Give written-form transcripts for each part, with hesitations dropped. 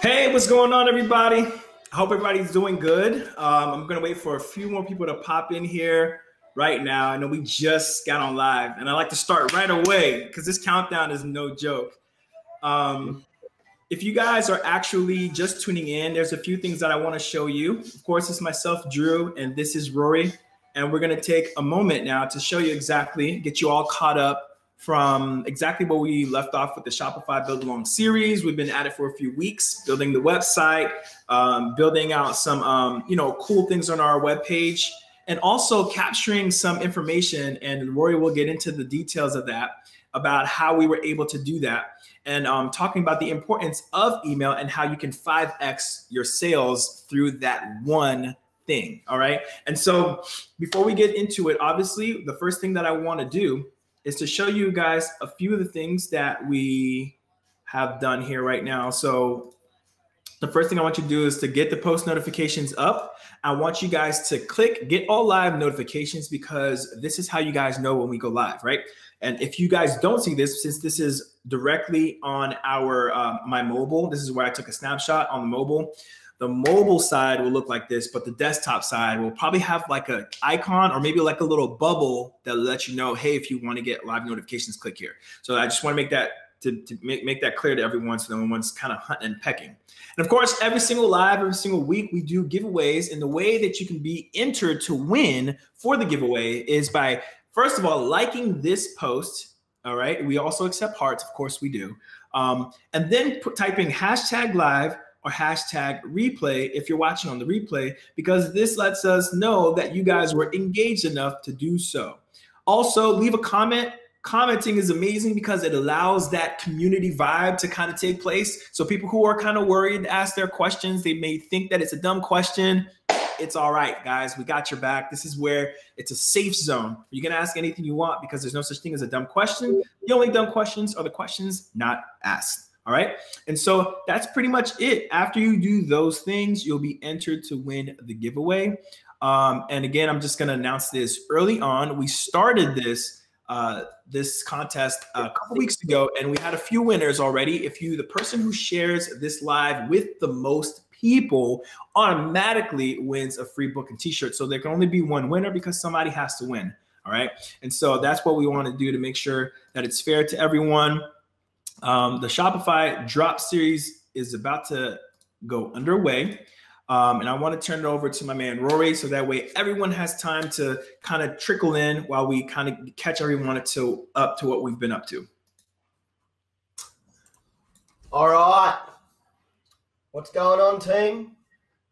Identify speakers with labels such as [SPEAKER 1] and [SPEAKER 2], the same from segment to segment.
[SPEAKER 1] Hey, what's going on, everybody? I hope everybody's doing good. I'm going to wait for a few more people to pop in here right now. I know we just got on live, and I like to start right away because this countdown is no joke. If you guys are actually just tuning in, there's a few things that I want to show you. Of course, it's myself, Drew, and this is Rory. And we're going to take a moment now to show you exactly, get you all caught up from exactly where we left off with the Shopify Build Along series. We've been at it for a few weeks, building the website, building out some cool things on our webpage, and also capturing some information. And Rory will get into the details of that, about how we were able to do that, and talking about the importance of email and how you can 5x your sales through that one thing. All right. And so before we get into it, obviously, the first thing that I want to do is to show you guys a few of the things that we have done here right now. So the first thing I want you to do is to get the post notifications up. I want you guys to click get all live notifications, because this is how you guys know when we go live, right? And if you guys don't see this, since this is directly on our my mobile, this is where I took a snapshot on the mobile. The mobile side will look like this, but the desktop side will probably have like an icon or maybe like a little bubble that lets you know, hey, if you want to get live notifications, click here. So I just want to make that make that clear to everyone, so no one's kind of hunting and pecking. And of course, every single week, we do giveaways. And the way that you can be entered to win for the giveaway is by, first of all, liking this post. All right. We also accept hearts. Of course we do. And then typing #live or #replay if you're watching on the replay, because this lets us know that you guys were engaged enough to do so. Also, leave a comment. Commenting is amazing because it allows that community vibe to kind of take place. So people who are kind of worried to ask their questions, they may think that it's a dumb question. It's all right, guys. We got your back. This is where it's a safe zone. You can ask anything you want because there's no such thing as a dumb question. The only dumb questions are the questions not asked. All right. And so that's pretty much it. After you do those things, you'll be entered to win the giveaway. And again, I'm just going to announce this early on. We started this contest a couple weeks ago, and we had a few winners already. The person who shares this live with the most people automatically wins a free book and t-shirt. So there can only be one winner because somebody has to win. All right. And so that's what we want to do to make sure that it's fair to everyone. The Shopify drop series is about to go underway. And I want to turn it over to my man, Rory, so that way everyone has time to kind of trickle in while we kind of catch everyone up to what we've been up to.
[SPEAKER 2] All right. What's going on, team?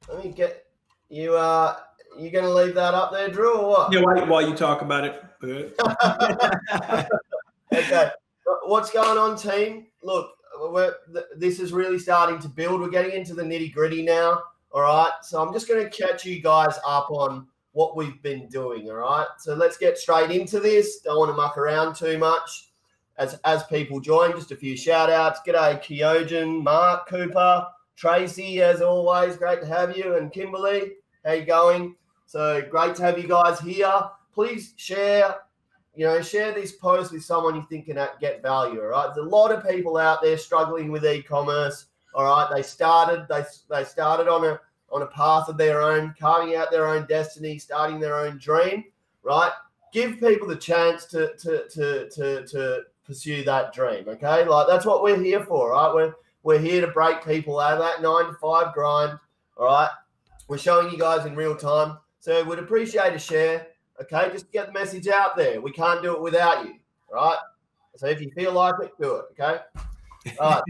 [SPEAKER 2] Let me get you. You going to leave that up there, Drew, or what?
[SPEAKER 1] Yeah, while you talk about it.
[SPEAKER 2] Okay. What's going on, team? Look, this is really starting to build. We're getting into the nitty-gritty now. All right, so I'm just going to catch you guys up on what we've been doing, all right? So let's get straight into this. Don't want to muck around too much. As people join, just a few shout-outs. G'day, Kyojin, Mark, Cooper, Tracy, as always. Great to have you. And Kimberly, how you going? So great to have you guys here. Please share this post with someone you think can get value, all right? There's a lot of people out there struggling with e-commerce. All right, they started on a path of their own, carving out their own destiny, starting their own dream. Right, give people the chance to pursue that dream. Okay, like that's what we're here for. Right, we're here to break people out of that 9-to-5 grind. All right, we're showing you guys in real time, so we'd appreciate a share. Okay, just get the message out there. We can't do it without you. Right, so if you feel like it, do it. Okay. All right,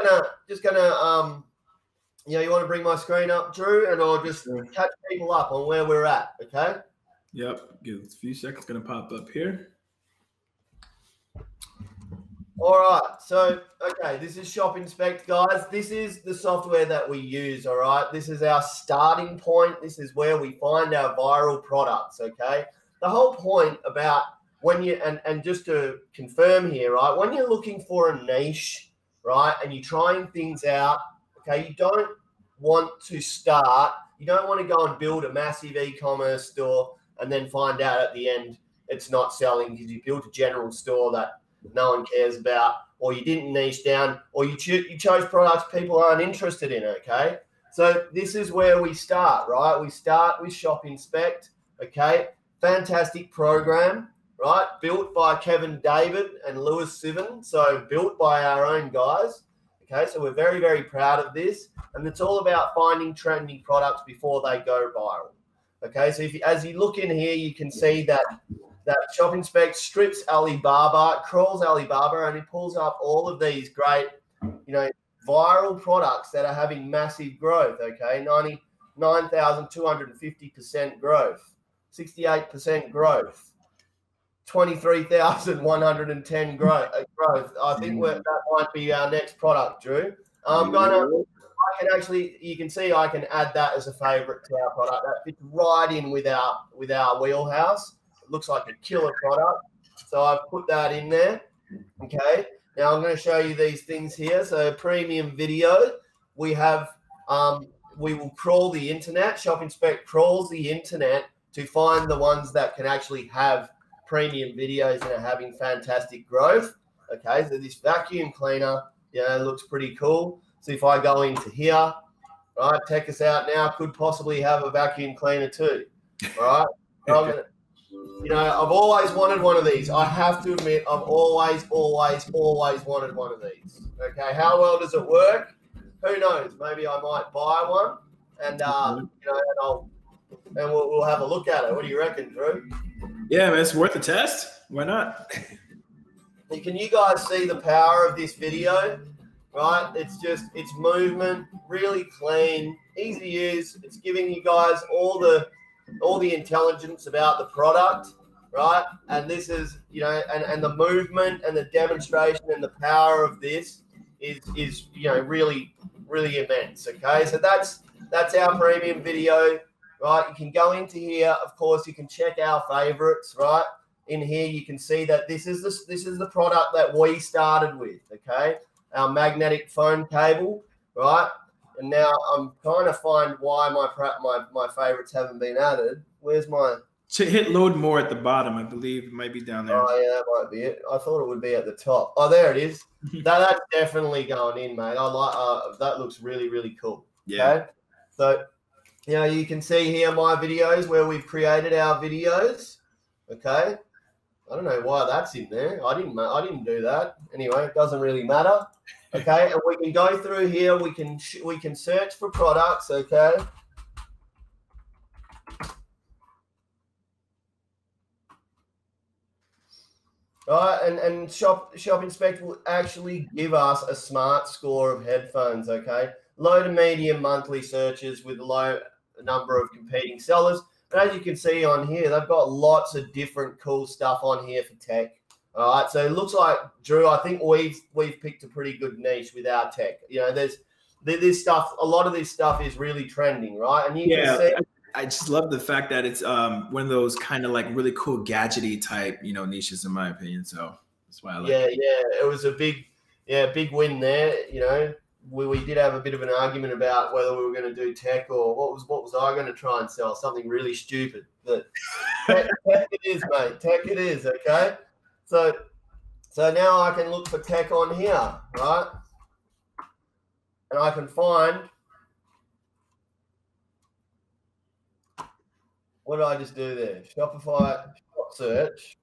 [SPEAKER 2] so just gonna you want to bring my screen up, Drew, and I'll just catch people up on where we're at, okay?
[SPEAKER 1] Yep, give us a few seconds, gonna pop up here.
[SPEAKER 2] All right, so, okay, this is ShopInspect, guys. This is the software that we use, all right? This is our starting point. This is where we find our viral products, okay? The whole point about when you, and just to confirm here, right, when you're looking for a niche, right, and you're trying things out, okay, you don't want to go and build a massive e-commerce store and then find out at the end it's not selling because you built a general store that no one cares about, or you didn't niche down, or you chose products people aren't interested in, okay? So this is where we start, right? We start with ShopInspect, okay? Fantastic program, right? Built by Kevin David and Lewis Sivan, so built by our own guys, okay? So we're very, very proud of this, and it's all about finding trending products before they go viral, okay? So as you look in here, you can see that ShopInspect strips Alibaba, crawls Alibaba, and it pulls up all of these great, viral products that are having massive growth, okay? 99,250% growth, 68% growth, 23,110 growth. I think that might be our next product, Drew. You can see I can add that as a favorite to our product. That fits right in with our wheelhouse. It looks like a killer product. So I've put that in there, okay? Now I'm going to show you these things here. So premium video, we have, we will crawl the internet. ShopInspect crawls the internet to find the ones that can actually have premium videos and are having fantastic growth. Okay, so this vacuum cleaner, looks pretty cool. So if I go into here, right, check us out now, could possibly have a vacuum cleaner too. All right. I've always wanted one of these. I have to admit, I've always wanted one of these. Okay, how well does it work? Who knows? Maybe I might buy one, and we'll have a look at it. What do you reckon, Drew?
[SPEAKER 1] Yeah, man, it's worth a test. Why not?
[SPEAKER 2] Can you guys see the power of this video? Right, it's movement, really clean, easy to use. It's giving you guys all the intelligence about the product, right? And this is, and the movement and the demonstration and the power of this is really, really immense. Okay, so that's our premium video, right? You can go into here. Of course, you can check our favorites, right? In here, you can see that this is the product that we started with. Okay, our magnetic phone cable, right? And now I'm trying to find why my favorites haven't been added. Where's my?
[SPEAKER 1] To hit load more at the bottom, I believe it might be down there.
[SPEAKER 2] Oh yeah, that might be it. I thought it would be at the top. Oh, there it is. That's definitely going in, mate. I like that. Looks really, really cool.
[SPEAKER 1] Yeah. Okay?
[SPEAKER 2] So, you can see here my videos where we've created our videos. Okay. I don't know why that's in there. I didn't do that. Anyway, it doesn't really matter. Okay, and we can go through here. We can search for products. Okay. All right, and ShopInspect will actually give us a smart score of headphones. Okay, low to medium monthly searches with a low number of competing sellers. But as you can see on here, they've got lots of different cool stuff on here for tech. All right, so it looks like, Drew, I think we've picked a pretty good niche with our tech. There's this stuff. A lot of this stuff is really trending, right? And you can see.
[SPEAKER 1] I just love the fact that it's one of those kind of like really cool gadgety type, niches, in my opinion. So that's why I like it.
[SPEAKER 2] Yeah, it was a big win there. We did have a bit of an argument about whether we were going to do tech or what was I going to try and sell, something really stupid. But tech it is, mate. Tech it is. Okay. So now I can look for tech on here, right? And I can find, what did I just do there? Shopify shop search.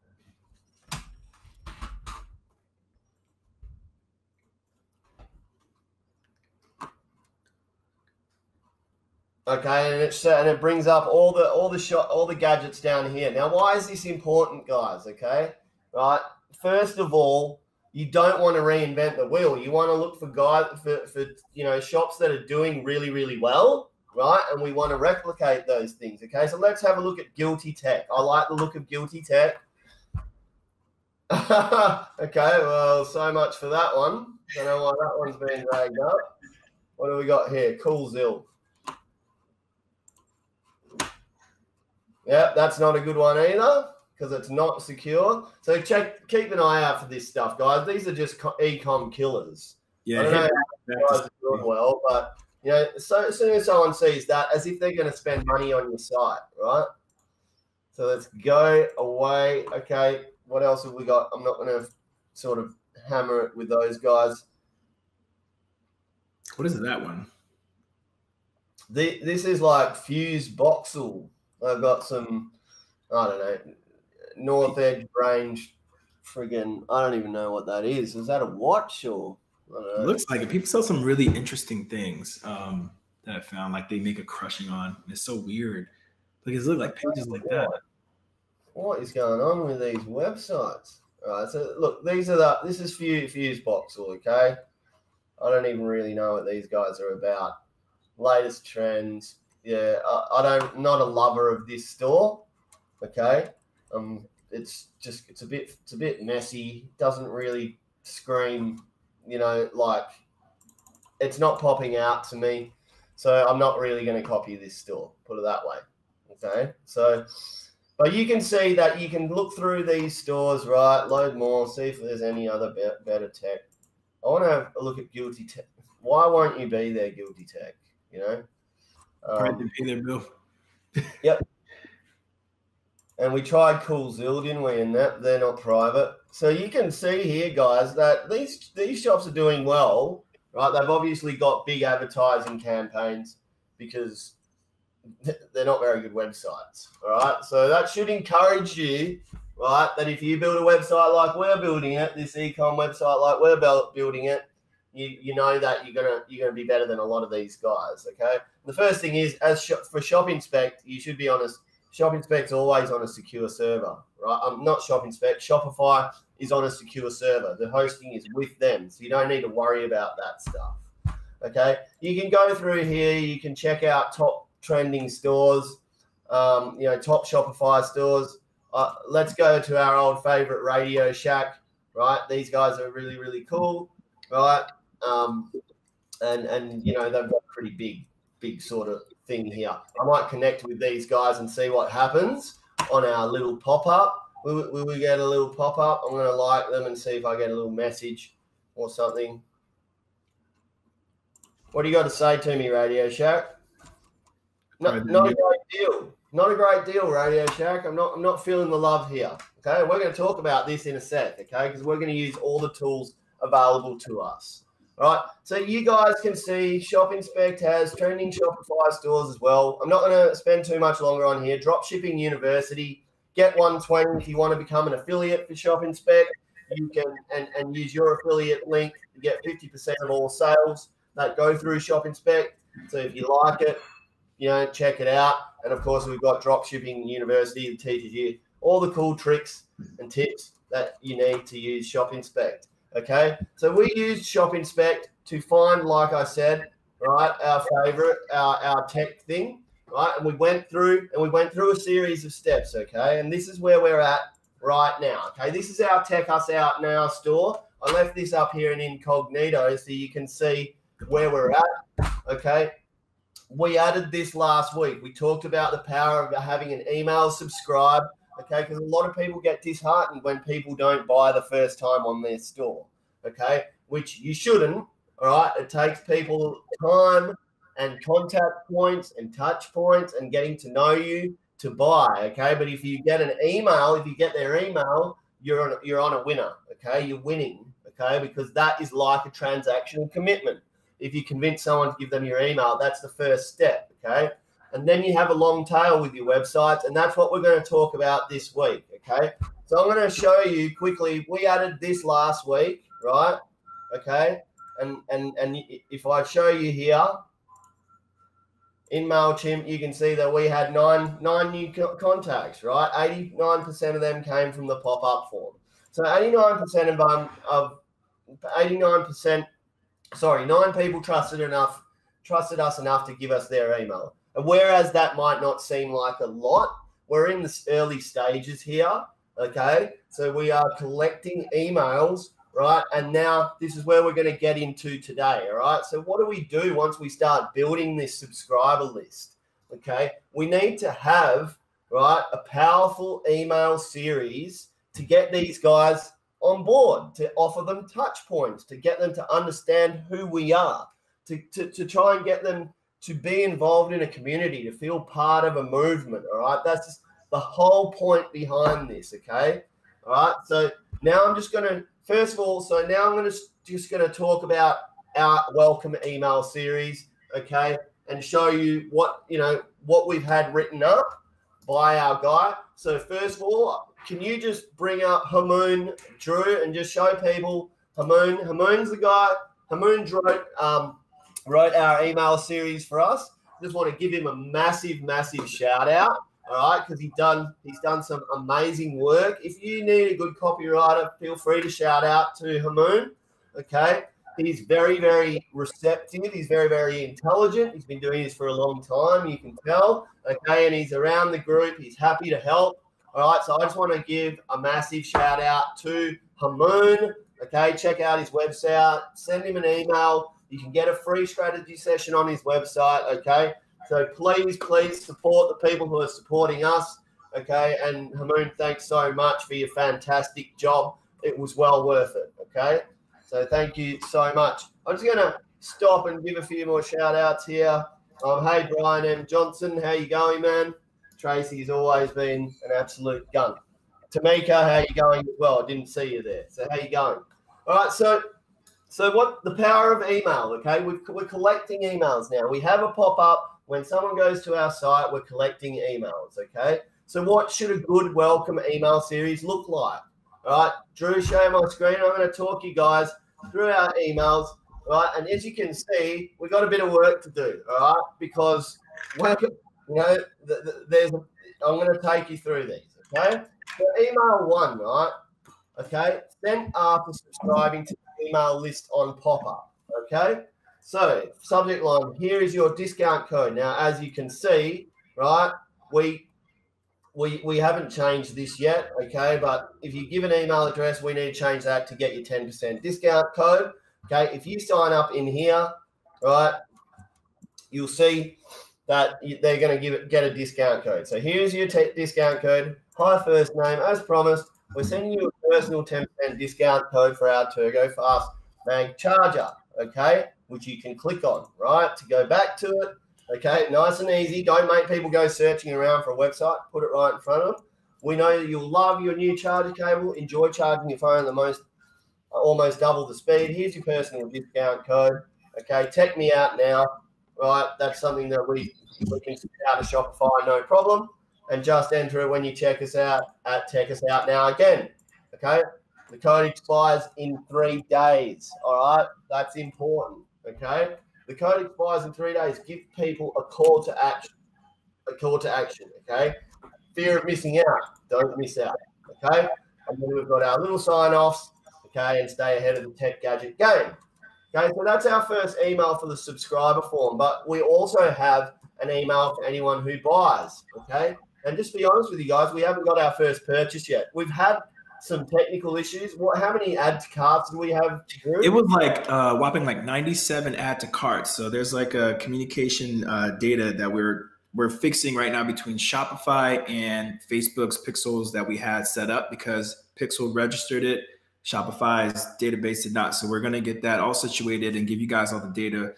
[SPEAKER 2] Okay, and it brings up all the gadgets down here. Now, why is this important, guys? Okay, right. First of all, you don't want to reinvent the wheel. You want to look for shops that are doing really, really well, right? And we want to replicate those things. Okay, so let's have a look at Guilty Tech. I like the look of Guilty Tech. Okay, well, so much for that one. Don't know why that one's been dragged up. What do we got here? Cool Zill. Yeah, that's not a good one either because it's not secure. So keep an eye out for this stuff, guys. These are just e-com killers.
[SPEAKER 1] Yeah,
[SPEAKER 2] I don't know how you guys are doing well, but so as soon as someone sees that, as if they're going to spend money on your site, right? So let's go away. Okay, what else have we got? I'm not going to sort of hammer it with those guys.
[SPEAKER 1] What is that one?
[SPEAKER 2] This is like Fuse Boxel. I've got some, I don't know, North Edge Range friggin', I don't even know what that is. Is that a watch or? I don't know.
[SPEAKER 1] It looks like it. People sell some really interesting things that I found, like they make a crushing on. It's so weird. Like, it looks like pages like that.
[SPEAKER 2] What is going on with these websites? All right, so look, this is Fuse Boxel, okay? I don't even really know what these guys are about. Latest trends. Yeah, not a lover of this store, okay? It's a bit messy. Doesn't really scream, like it's not popping out to me. So I'm not really going to copy this store, put it that way. Okay. So, but you can see that you can look through these stores, right? Load more, see if there's any other better tech. I want to have a look at Guilty Tech. Why won't you be there, Guilty Tech?
[SPEAKER 1] Right, they pay their bill.
[SPEAKER 2] Yep. And we tried Cool Zill, didn't we? And they're not private. So you can see here, guys, that these shops are doing well, right? They've obviously got big advertising campaigns because they're not very good websites, all right? So that should encourage you, right, that if you build a website like we're building it, this e-com website like we're building it, you know that you're gonna be better than a lot of these guys, okay? The first thing is, for ShopInspect, you should be honest. ShopInspect's always on a secure server, right? Not ShopInspect. Shopify is on a secure server. The hosting is with them, so you don't need to worry about that stuff, okay? You can go through here. You can check out top trending stores, top Shopify stores. Let's go to our old favorite Radio Shack, right? These guys are really, really cool, right? And they've got pretty big sort of thing here. I might connect with these guys and see what happens on our little pop-up. Will we get a little pop-up? I'm going to like them and see if I get a little message or something. What do you got to say to me, Radio Shack? Not a great deal. Not a great deal, Radio Shack. I'm not feeling the love here. Okay, we're going to talk about this in a sec, okay? Because we're going to use all the tools available to us. All right, so you guys can see ShopInspect has trending Shopify stores as well. I'm not going to spend too much longer on here. Dropshipping University, get 120 if you want to become an affiliate for ShopInspect. You can and use your affiliate link to get 50% of all sales that go through ShopInspect. So if you like it, check it out. And of course, we've got Dropshipping University that teaches you all the cool tricks and tips that you need to use ShopInspect. Okay, so we used ShopInspect to find, like I said, right, our favorite, our tech thing, right? And we went through a series of steps, okay? And this is where we're at right now, okay? This is our Tech Us Out Now store. I left this up here in incognito so you can see where we're at, okay? We added this last week. We talked about the power of having an email subscribe, okay, because a lot of people get disheartened when people don't buy the first time on their store, okay, which you shouldn't, all right? It takes people time and contact points and touch points and getting to know you to buy, okay? But if you get an email, if you get their email, you're on a winner, okay? You're winning, okay, because that is like a transactional commitment. If you convince someone to give them your email, that's the first step, okay? And then you have a long tail with your websites, and that's what we're going to talk about this week, okay? So I'm going to show you quickly. We added this last week, right? Okay, and if I show you here in MailChimp, you can see that we had nine new contacts, right? 89% of them came from the pop-up form. So 89% of 89%. Sorry, 9 people trusted us enough to give us their email. And whereas that might not seem like a lot, we're in the early stages here, okay? So we are collecting emails, right? And now this is where we're going to get into today, all right? So what do we do once we start building this subscriber list, okay? We need to have, right, a powerful email series to get these guys on board, to offer them touch points, to get them to understand who we are, to try and get them to be involved in a community, to feel part of a movement, all right? That's just the whole point behind this, okay? All right, so now I'm just going to first of all, so now I'm just going to talk about our welcome email series, okay, and show you what we've had written up by our guy. So first of all, can you just bring up Hamoon, Drew, and just show people Hamoon? Hamoon's the guy. Hamoon wrote our email series for us. Just want to give him a massive, massive shout out. All right, because he's done some amazing work. If you need a good copywriter, feel free to shout out to Hamoon. Okay, he's very, very receptive. He's very, very intelligent. He's been doing this for a long time. You can tell. Okay, and he's around the group. He's happy to help. All right, so I just want to give a massive shout out to Hamoon. Okay, check out his website. Send him an email. You can get a free strategy session on his website. Okay. So please support the people who are supporting us, okay? And Hamoon, thanks so much for your fantastic job. It was well worth it, okay? So thank you so much. I'm just going to stop and give a few more shout-outs here. Hey, Brian M. Johnson, how you going, man? Tracy's always been an absolute gun. Tamika, how you going as well? I didn't see you there. So how you going? All right, so what the power of email, okay? We're collecting emails now. We have a pop-up. When someone goes to our site, we're collecting emails, okay? So what should a good welcome email series look like? All right, Drew, show my screen. I'm going to talk you guys through our emails, all right? And as you can see, we've got a bit of work to do, all right? Because, I'm going to take you through these, okay? So email 1, right? Okay, sent after subscribing to the email list on pop-up, okay? So, subject line, here is your discount code. Now, as you can see, right, we haven't changed this yet, okay? But if you give an email address, we need to change that to get your 10% discount code, okay? If you sign up in here, right, you'll see that they're going to get a discount code. So, here's your discount code. Hi, first name. As promised, we're sending you a personal 10% discount code for our Turbo Fast Mag Charger, okay? Which you can click on, right, to go back to it. Okay, nice and easy. Don't make people go searching around for a website. Put it right in front of them. We know that you'll love your new charger cable. Enjoy charging your phone at almost double the speed. Here's your personal discount code. Okay, check me out now. Right, that's something that we can send out to Shopify, no problem. And just enter it when you check us out at Check Us Out Now again. Okay, the code expires in 3 days. All right, that's important. Okay, the code expires in 3 days. Give people a call to action. Okay, fear of missing out. Don't miss out. Okay, and then we've got our little sign-offs. Okay, and stay ahead of the tech gadget game. Okay, so that's our first email for the subscriber form. But we also have an email for anyone who buys. Okay, and just to be honest with you guys, we haven't got our first purchase yet. We've had some technical issues. How many add to carts do we have, Drew?
[SPEAKER 1] It was like whopping like 97 add to carts. So there's like a communication data that we're fixing right now between Shopify and Facebook's pixels that we had set up because Pixel registered it. Shopify's database did not. So we're going to get that all situated and give you guys all the data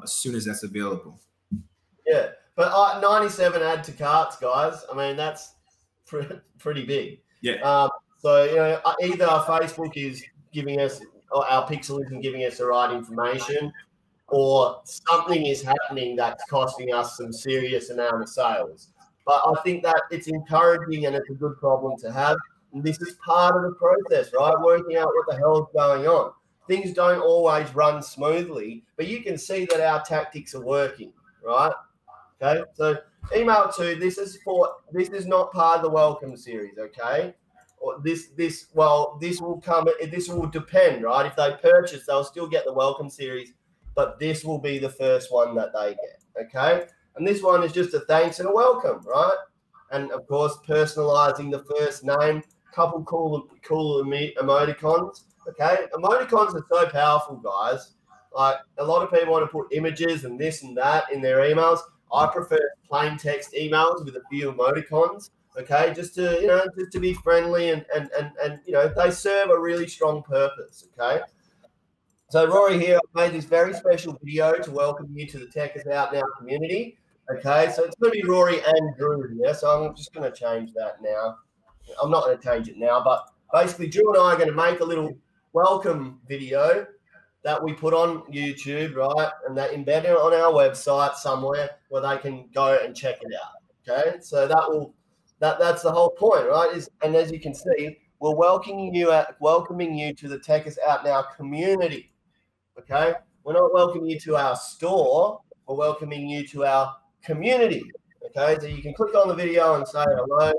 [SPEAKER 1] as soon as that's available.
[SPEAKER 2] Yeah, but 97 add to carts, guys. I mean, that's pretty big.
[SPEAKER 1] Yeah.
[SPEAKER 2] So, either Facebook is giving us, or our Pixel isn't giving us the right information, or something is happening that's costing us some serious amount of sales. But I think that it's encouraging and it's a good problem to have. And this is part of the process, right? Working out what the hell is going on. Things don't always run smoothly, but you can see that our tactics are working, right? Okay, so email 2, this is not part of the welcome series, okay? Or this will depend, right? If they purchase, they'll still get the welcome series, but this will be the first one that they get, okay? And this one is just a thanks and a welcome, right? And of course, personalizing the first name, couple cool emoticons, okay? Emoticons are so powerful, guys. Like a lot of people want to put images and this and that in their emails. I prefer plain text emails with a few emoticons. Okay, just to be friendly and they serve a really strong purpose. Okay, so Rory here, I've made this very special video to welcome you to the Tech Is Out Now community. Okay, so it's going to be Rory and Drew here. So I'm just going to change that now. I'm not going to change it now, but basically Drew and I are going to make a little welcome video that we put on YouTube, right? And that embedded on our website somewhere where they can go and check it out. Okay, so that's the whole point, right? And as you can see, we're welcoming you to the Tech Is Out Now community. Okay, we're not welcoming you to our store. We're welcoming you to our community. Okay, so you can click on the video and say hello,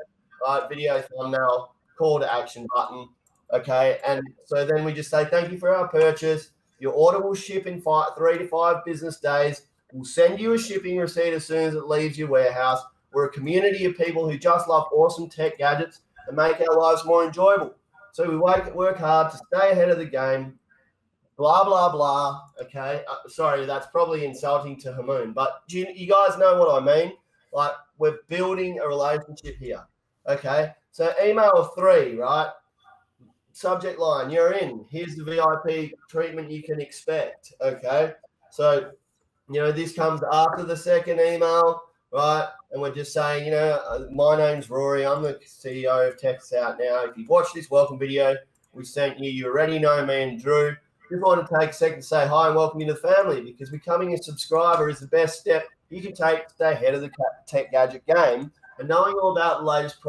[SPEAKER 2] right? Video, thumbnail, call to action button. Okay, and so then we just say thank you for our purchase. Your order will ship in 3 to 5 business days. We'll send you a shipping receipt as soon as it leaves your warehouse. We're a community of people who just love awesome tech gadgets and make our lives more enjoyable. So we work hard to stay ahead of the game. Blah, blah, blah. Okay. Sorry, that's probably insulting to Hamoon, but you guys know what I mean? Like, we're building a relationship here. Okay. So email 3, right? Subject line, you're in. Here's the VIP treatment you can expect. Okay. So, this comes after the second email, right? And we're just saying, my name's Rory. I'm the CEO of Tech Is Out Now. If you've watched this welcome video we sent you, you already know me and Drew. Just want to take a second to say hi and welcome you to the family, because becoming a subscriber is the best step you can take to stay ahead of the tech gadget game and knowing all about the latest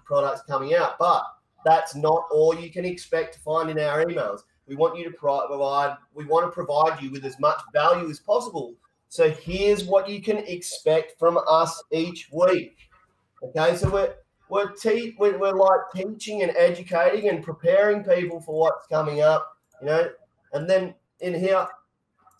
[SPEAKER 2] products coming out. But that's not all you can expect to find in our emails. We want to provide you with as much value as possible. So here's what you can expect from us each week. Okay, so we're like teaching and educating and preparing people for what's coming up, And then in here,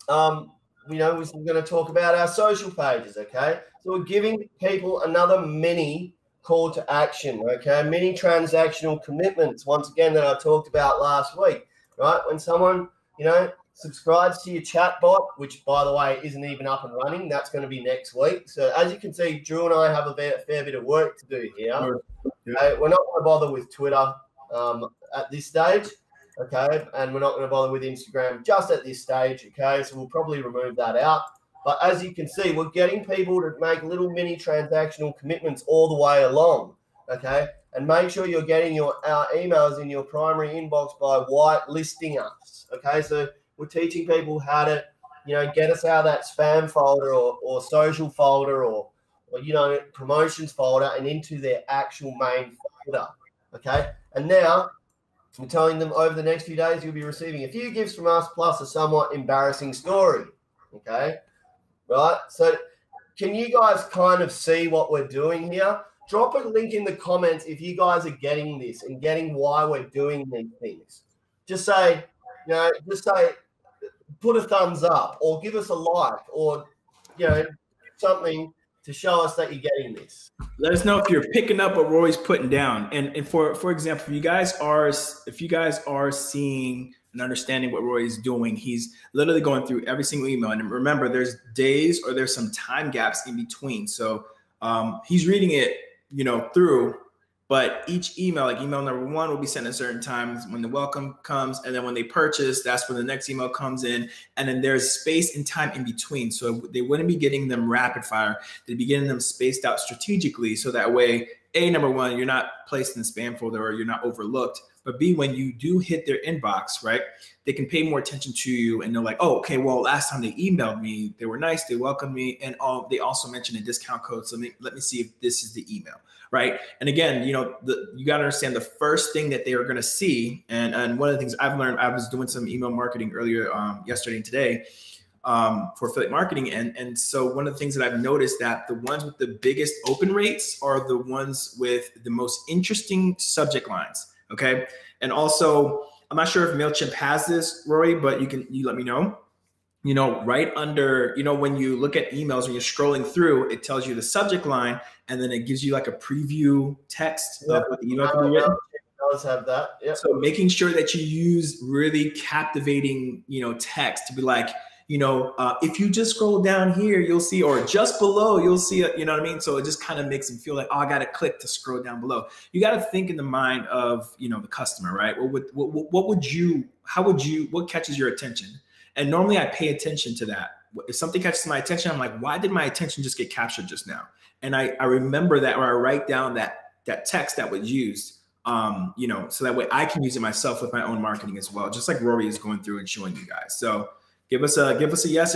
[SPEAKER 2] we're going to talk about our social pages. Okay, so we're giving people another mini call to action. Okay, mini transactional commitments. Once again, that I talked about last week. Right, when someone subscribes to your chatbot, which by the way isn't even up and running, that's going to be next week. So as you can see, Drew and I have a fair bit of work to do here. Okay, we're not going to bother with Twitter at this stage. Okay, and we're not going to bother with Instagram just at this stage. Okay, so we'll probably remove that out. But as you can see, we're getting people to make little mini transactional commitments all the way along. Okay, and make sure you're getting our emails in your primary inbox by whitelisting us. Okay, so we're teaching people how to, get us out of that spam folder or social folder or promotions folder and into their actual main folder. Okay, and now I'm telling them over the next few days you'll be receiving a few gifts from us plus a somewhat embarrassing story. Okay, right? So can you guys kind of see what we're doing here? Drop a link in the comments if you guys are getting this and getting why we're doing these things. Just say, put a thumbs up or give us a like or, something to show us that you're getting this.
[SPEAKER 1] Let us know if you're picking up what Rory's putting down. And for example, if you guys are seeing and understanding what Rory's doing, he's literally going through every single email. And remember, there's days or there's some time gaps in between. So he's reading it, through, but each email, like email number 1 will be sent at certain times when the welcome comes. And then when they purchase, that's when the next email comes in. And then there's space and time in between. So they wouldn't be getting them rapid fire. They'd be getting them spaced out strategically. So that way, number 1, you're not placed in the spam folder or you're not overlooked. But B, when you do hit their inbox, right, they can pay more attention to you and they're like, oh, okay, well, last time they emailed me, they were nice, they welcomed me, and they also mentioned a discount code. So let me see if this is the email, right? And again, you got to understand the first thing that they are going to see. And one of the things I've learned, I was doing some email marketing earlier yesterday and today for affiliate marketing. And so one of the things that I've noticed that the ones with the biggest open rates are the ones with the most interesting subject lines. Okay. And also, I'm not sure if MailChimp has this, Rory, but you let me know. Right under, when you look at emails, when you're scrolling through, it tells you the subject line and then it gives you like a preview text of what the email can be written.
[SPEAKER 2] It does have that. Yeah.
[SPEAKER 1] So making sure that you use really captivating, text to be like, if you just scroll down here, you'll see, or just below, you'll see it, you know what I mean? So it just kind of makes them feel like, oh, I got to click to scroll down below. You got to think in the mind of, the customer, right? What catches your attention? And normally I pay attention to that. If something catches my attention, I'm like, why did my attention just get captured just now? And I remember that, or I write down that text that was used so that way I can use it myself with my own marketing as well, just like Rory is going through and showing you guys. So give us a yes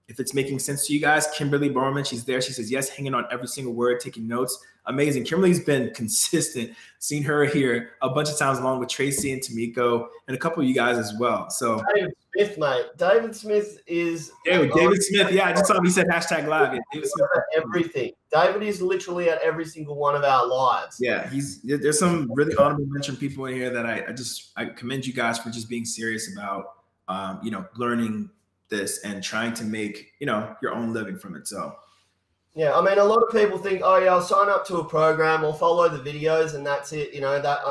[SPEAKER 1] if it's making sense to you guys. Kimberly Borman, she's there. She says yes, hanging on every single word, taking notes. Amazing. Kimberly's been consistent. Seen her here a bunch of times along with Tracy and Tamiko and a couple of you guys as well. So
[SPEAKER 2] David Smith, mate. David Smith is
[SPEAKER 1] David Smith. Yeah, I just saw him. He said hashtag live. David Smith.
[SPEAKER 2] Everything. David is literally at every single one of our lives.
[SPEAKER 1] Yeah, there's some really honorable mention people in here that I commend you guys for just being serious about learning this and trying to make your own living from it. So
[SPEAKER 2] yeah, I mean, a lot of people think, oh yeah, I'll sign up to a program or follow the videos and that's it.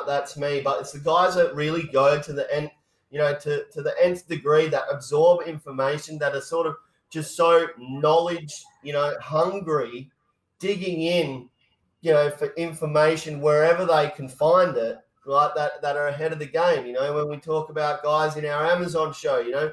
[SPEAKER 2] That's me. But it's the guys that really go to the end, to the nth degree, that absorb information, that are sort of just so knowledge, hungry, digging in, for information wherever they can find it, right? That are ahead of the game. When we talk about guys in our Amazon show,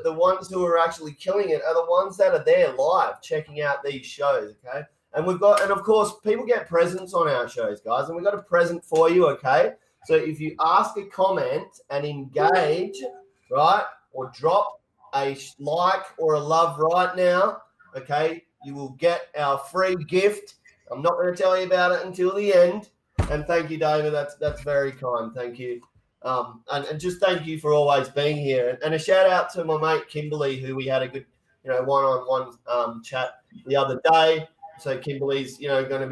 [SPEAKER 2] the ones who are actually killing it are the ones that are there live checking out these shows, okay? And of course, people get presents on our shows, guys, and we've got a present for you, okay? So if you ask a comment and engage, right, or drop a like or a love right now, okay, you will get our free gift. I'm not going to tell you about it until the end. And thank you, David. That's very kind. Thank you. And just thank you for always being here. And a shout out to my mate Kimberly, who we had a good, one-on-one chat the other day. So Kimberly's, going to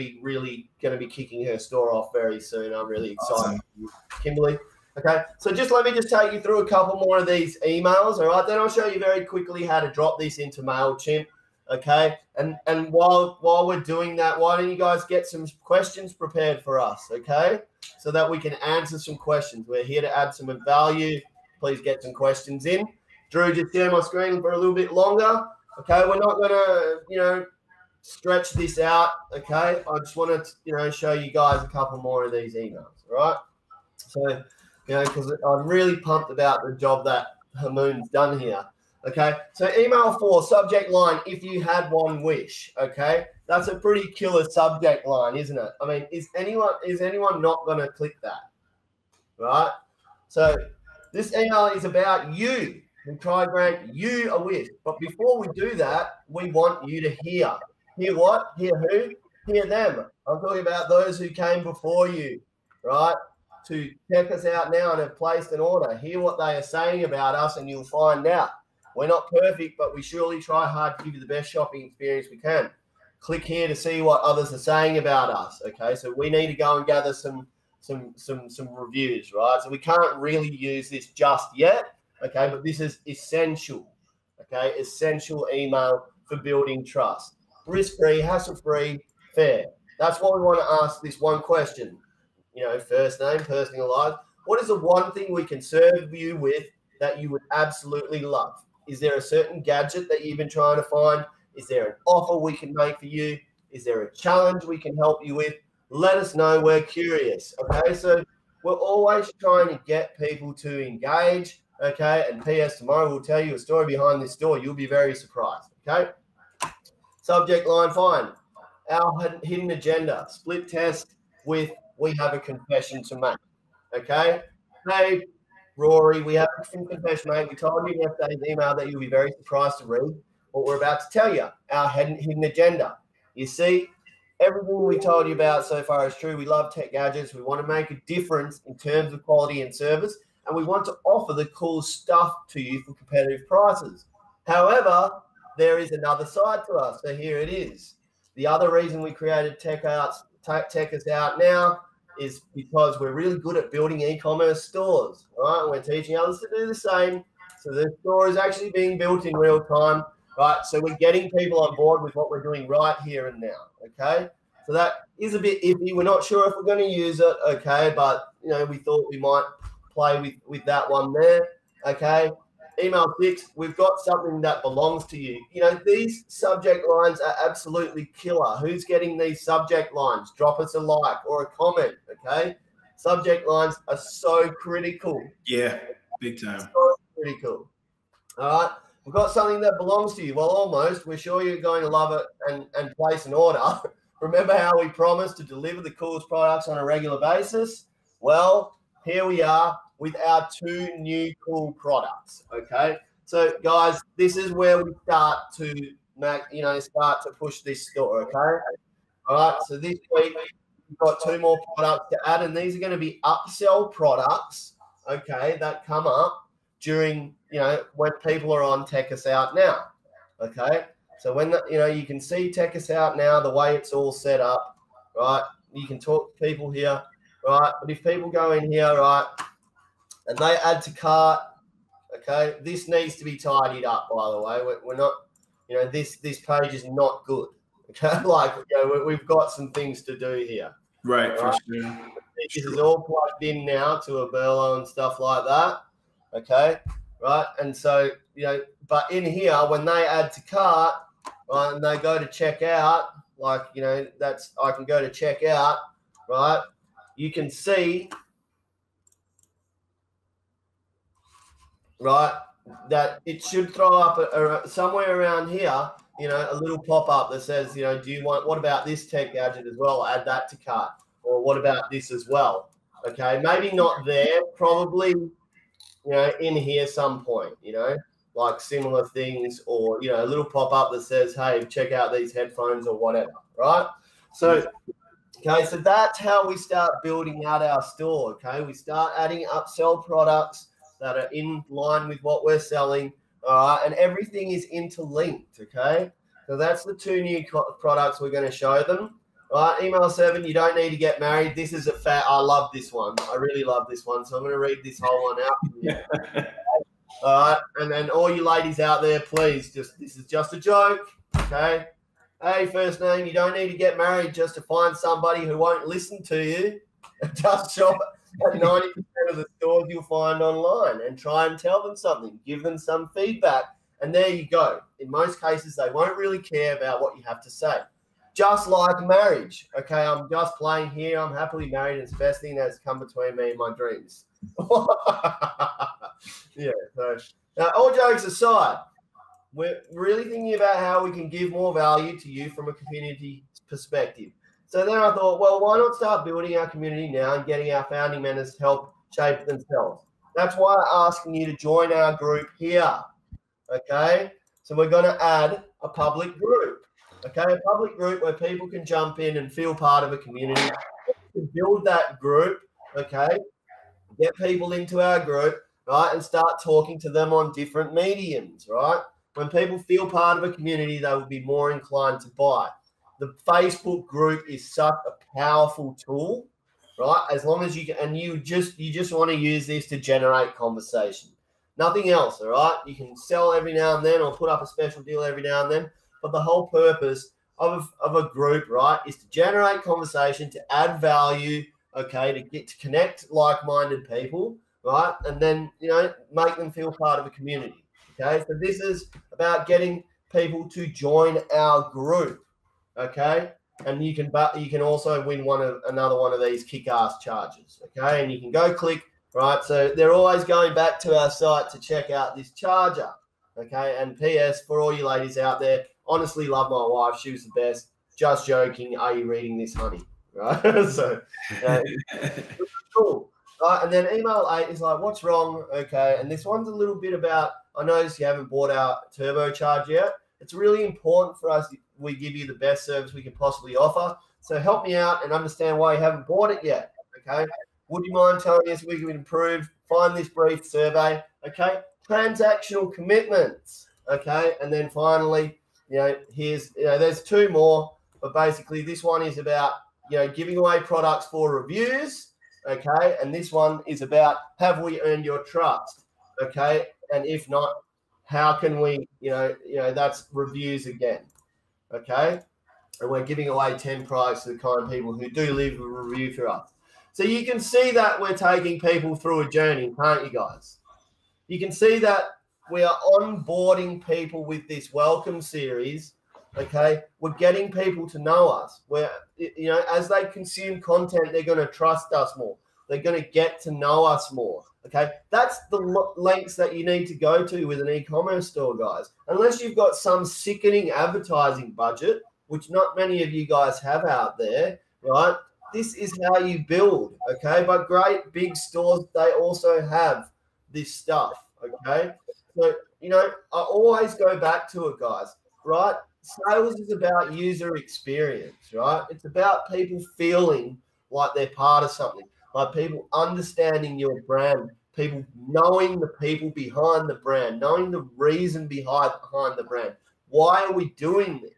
[SPEAKER 2] be kicking her store off very soon. I'm really excited, awesome. Kimberly. Okay, so let me take you through a couple more of these emails. All right, then I'll show you very quickly how to drop this into MailChimp. Okay, and while we're doing that, why don't you guys get some questions prepared for us? Okay, so that we can answer some questions. We're here to add some value. Please get some questions in. Drew, just share my screen for a little bit longer. Okay, we're not gonna, stretch this out. Okay, I just want to, show you guys a couple more of these emails. All right, so because I'm really pumped about the job that Hamoon's done here. Okay, so email 4, subject line, if you had one wish. Okay, that's a pretty killer subject line, isn't it? I mean, is anyone not going to click that? Right? So this email is about you. We try to grant you a wish. But before we do that, we want you to hear. Hear what? Hear who? Hear them. I'm talking about those who came before you, right? To check us out now and have placed an order. Hear what they are saying about us and you'll find out. We're not perfect, but we surely try hard to give you the best shopping experience we can. Click here to see what others are saying about us. Okay, so we need to go and gather some reviews, right? So we can't really use this just yet, okay, but this is essential, okay? Essential email for building trust. Risk-free, hassle-free, fair. That's why we want to ask this one question. First name, personal life. What is the one thing we can serve you with that you would absolutely love? Is there a certain gadget that you've been trying to find? Is there an offer we can make for you? Is there a challenge we can help you with? Let us know. We're curious. Okay, so we're always trying to get people to engage. Okay, and P.S. tomorrow we'll tell you a story behind this door. You'll be very surprised. Okay, subject line, fine. Our hidden agenda, split test with we have a confession to make. Okay, hey, Rory, we have some confession, mate. We told you in yesterday's email that you'll be very surprised to read what we're about to tell you, our hidden agenda. You see, everything we told you about so far is true. We love tech gadgets. We want to make a difference in terms of quality and service, and we want to offer the cool stuff to you for competitive prices. However, there is another side to us, so here it is. The other reason we created Tech Us Out Now is because we're really good at building e-commerce stores, right? We're teaching others to do the same. So the store is actually being built in real time, right? So we're getting people on board with what we're doing right here and now, okay? So that is a bit iffy. We're not sure if we're going to use it, okay? But, we thought we might play with that one there, okay? Email 6, we've got something that belongs to you. These subject lines are absolutely killer. Who's getting these subject lines? Drop us a like or a comment, okay? Subject lines are so critical.
[SPEAKER 1] Yeah, big time.
[SPEAKER 2] So critical. All right, we've got something that belongs to you. Well, almost. We're sure you're going to love it and place an order. Remember how we promised to deliver the coolest products on a regular basis? Well, here we are with our 2 new cool products, okay? So, guys, this is where we start to push this store, okay? All right, so this week we've got 2 more products to add, and these are going to be upsell products, okay, that come up during, when people are on Tech Us Out Now, okay? So when, you can see Tech Us Out Now, the way it's all set up, right? You can talk to people here, right? But if people go in here, right, and they add to cart, okay, this needs to be tidied up, by the way. We're not, this page is not good, okay? We've got some things to do here.
[SPEAKER 1] Right, for sure.
[SPEAKER 2] This is all plugged in now to a Burlo and stuff like that, okay? Right, and so, but in here, when they add to cart, right, and they go to checkout, I can go to checkout, right? You can see, right, that it should throw up somewhere around here, a little pop-up that says, what about this tech gadget as well? Add that to cart. Or what about this as well? Okay, maybe not there, probably, in here some point, like similar things, or, a little pop-up that says, hey, check out these headphones or whatever, right? So, okay, so that's how we start building out our store, okay? We start adding upsell products that are in line with what we're selling, all right? And everything is interlinked, okay? So that's the 2 new products we're going to show them. All right, email 7, you don't need to get married. This is I love this one. I really love this one. So I'm going to read this whole one out. All right, and then all you ladies out there, please, this is just a joke, okay? Hey, first name, you don't need to get married just to find somebody who won't listen to you. Just shop at 90% of the stores you'll find online and try and tell them something. Give them some feedback, and there you go. In most cases, they won't really care about what you have to say. Just like marriage, okay? I'm just playing here. I'm happily married. It's the best thing that's come between me and my dreams. Yeah. So now, all jokes aside, we're really thinking about how we can give more value to you from a community perspective. So then I thought, well, why not start building our community now and getting our founding members to help shape themselves? That's why I'm asking you to join our group here, okay? So we're going to add a public group. Okay, a public group where people can jump in and feel part of a community. Build that group, okay? Get people into our group, right? And start talking to them on different mediums, right? When people feel part of a community, they will be more inclined to buy. The Facebook group is such a powerful tool, right? As long as you can, and you just want to use this to generate conversation. Nothing else, all right? You can sell every now and then or put up a special deal every now and then. But the whole purpose of a group, right, is to generate conversation, to add value, okay, to get to connect like-minded people, right, and then, make them feel part of a community, okay? So this is about getting people to join our group, okay? And you can also win another one of these kick-ass charges, okay? And you can go click, right? So they're always going back to our site to check out this charger, okay? And P.S. for all you ladies out there, honestly love my wife. She was the best. Just joking. Are you reading this, honey? Right? So, cool. Right? And then email 8 is like, what's wrong? Okay. And this one's a little bit about, I noticed you haven't bought our turbocharge yet. It's really important for us. We give you the best service we can possibly offer. So help me out and understand why you haven't bought it yet. Okay. Would you mind telling us we can improve? Find this brief survey. Okay. Transactional commitments. Okay. And then finally, there's 2 more, but basically this one is about, giving away products for reviews, okay? And this one is about, have we earned your trust, okay? And if not, how can we, that's reviews again, okay? And we're giving away 10 products to the kind of people who do leave a review for us. So you can see that we're taking people through a journey, can't you guys? You can see that we are onboarding people with this welcome series, okay? We're getting people to know us. As they consume content, they're going to trust us more. They're going to get to know us more, okay? That's the lengths that you need to go to with an e-commerce store, guys. Unless you've got some sickening advertising budget, which not many of you guys have out there, right? This is how you build, okay? But great big stores, they also have this stuff, okay? So, you know, I always go back to it, guys, right? Sales is about user experience, right? It's about people feeling like they're part of something, like people understanding your brand, people knowing the people behind the brand, knowing the reason behind the brand. Why are we doing this?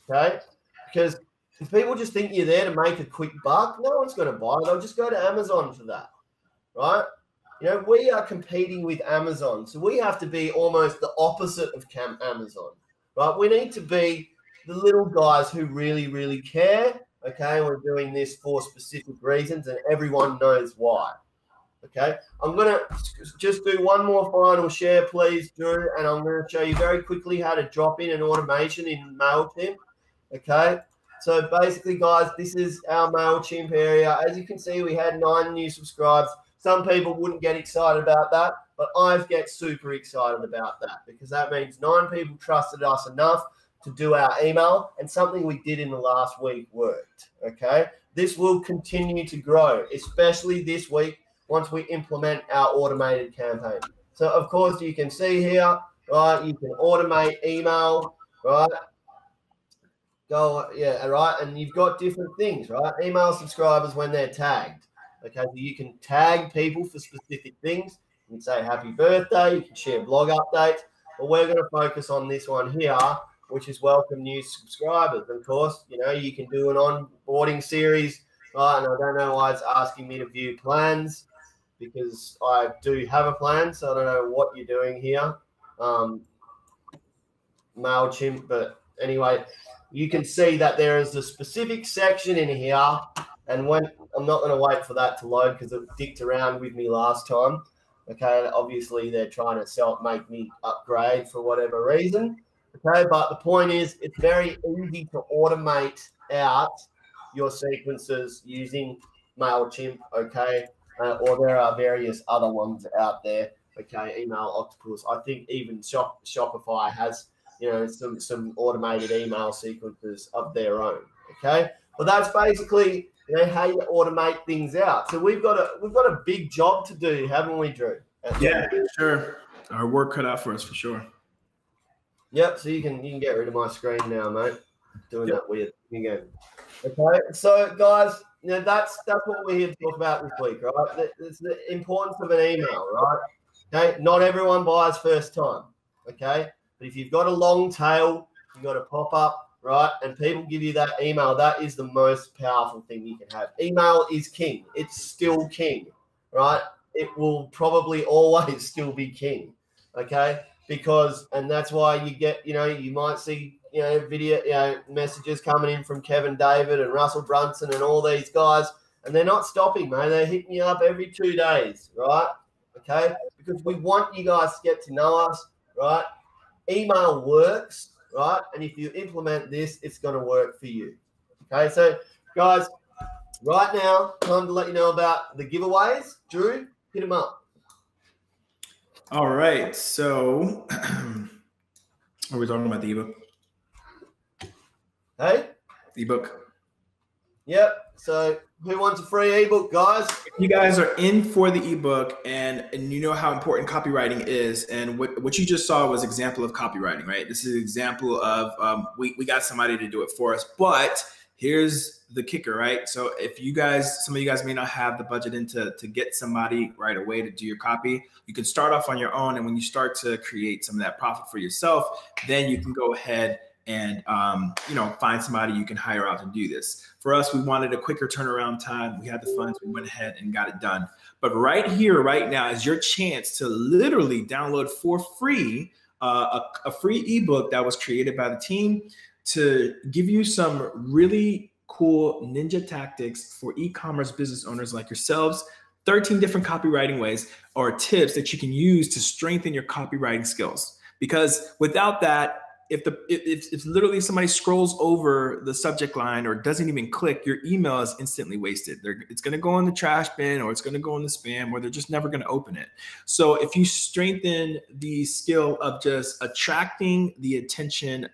[SPEAKER 2] Okay? Because if people just think you're there to make a quick buck, no one's going to buy it. They'll just go to Amazon for that, right? You know, we are competing with Amazon, so we have to be almost the opposite of Amazon, right? We need to be the little guys who really, really care, okay? We're doing this for specific reasons, and everyone knows why, okay? I'm going to just do one more final share, please, Drew, and I'm going to show you very quickly how to drop in an automation in MailChimp, okay? So basically, guys, this is our MailChimp area. As you can see, we had 9 new subscribers. Some people wouldn't get excited about that, but I get super excited about that because that means 9 people trusted us enough to do our email, and something we did in the last week worked, okay? This will continue to grow, especially this week once we implement our automated campaign. So, of course, you can see here, right, you can automate email, right? And you've got different things, right? Email subscribers when they're tagged. Okay, so you can tag people for specific things. You can say happy birthday, you can share blog updates, but we're going to focus on this one here, which is welcome new subscribers. Of course, you know, you can do an onboarding series, right? And I don't know why it's asking me to view plans because I do have a plan, so I don't know what you're doing here. MailChimp, but anyway, you can see that there is a specific section in here, and when I'm not going to wait for that to load because it dicked around with me last time. Okay, obviously they're trying to make me upgrade for whatever reason. Okay, but the point is it's very easy to automate out your sequences using MailChimp, okay, or there are various other ones out there, okay, Email Octopus. I think even Shopify has, you know, some automated email sequences of their own, okay? But that's basically, you know, how you automate things out. So we've got a big job to do, haven't we, Drew?
[SPEAKER 1] Yeah, sure. Our work cut out for us for sure.
[SPEAKER 2] Yep. So you can get rid of my screen now, mate. Doing that weird thing again. Okay. So guys, you know, that's what we're here to talk about this week, right? It's the importance of an email, right? Okay. Not everyone buys first time. Okay. But if you've got a long tail, you've got a pop up, right? And people give you that email. That is the most powerful thing you can have. Email is king. It's still king, right? It will probably always still be king, okay? And that's why you get, you know, you might see, you know, video, you know, messages coming in from Kevin David and Russell Brunson and all these guys, and they're not stopping, man. They're hitting you up every 2 days, right? Okay? Because we want you guys to get to know us, right? Email works, right? And if you implement this, it's going to work for you. Okay, so guys, right now, time to let you know about the giveaways. Drew, hit them up.
[SPEAKER 1] All right, so are we talking about the ebook?
[SPEAKER 2] Hey?
[SPEAKER 1] Ebook.
[SPEAKER 2] Yep. So who wants a free ebook, guys?
[SPEAKER 1] You guys are in for the ebook, and you know how important copywriting is. And what you just saw was example of copywriting, right? This is an example of we got somebody to do it for us. But here's the kicker, right? So if some of you guys may not have the budget to get somebody right away to do your copy, you can start off on your own. And when you start to create some of that profit for yourself, then you can go ahead and you know, find somebody you can hire out to do this. For us, we wanted a quicker turnaround time. We had the funds, we went ahead and got it done. But right here, right now is your chance to literally download for free a free ebook that was created by the team to give you some really cool ninja tactics for e-commerce business owners like yourselves, 13 different copywriting ways or tips that you can use to strengthen your copywriting skills. Because without that, if literally somebody scrolls over the subject line or doesn't even click, your email is instantly wasted. It's going to go in the trash bin, or it's going to go in the spam, or they're just never going to open it. So if you strengthen the skill of just attracting the attention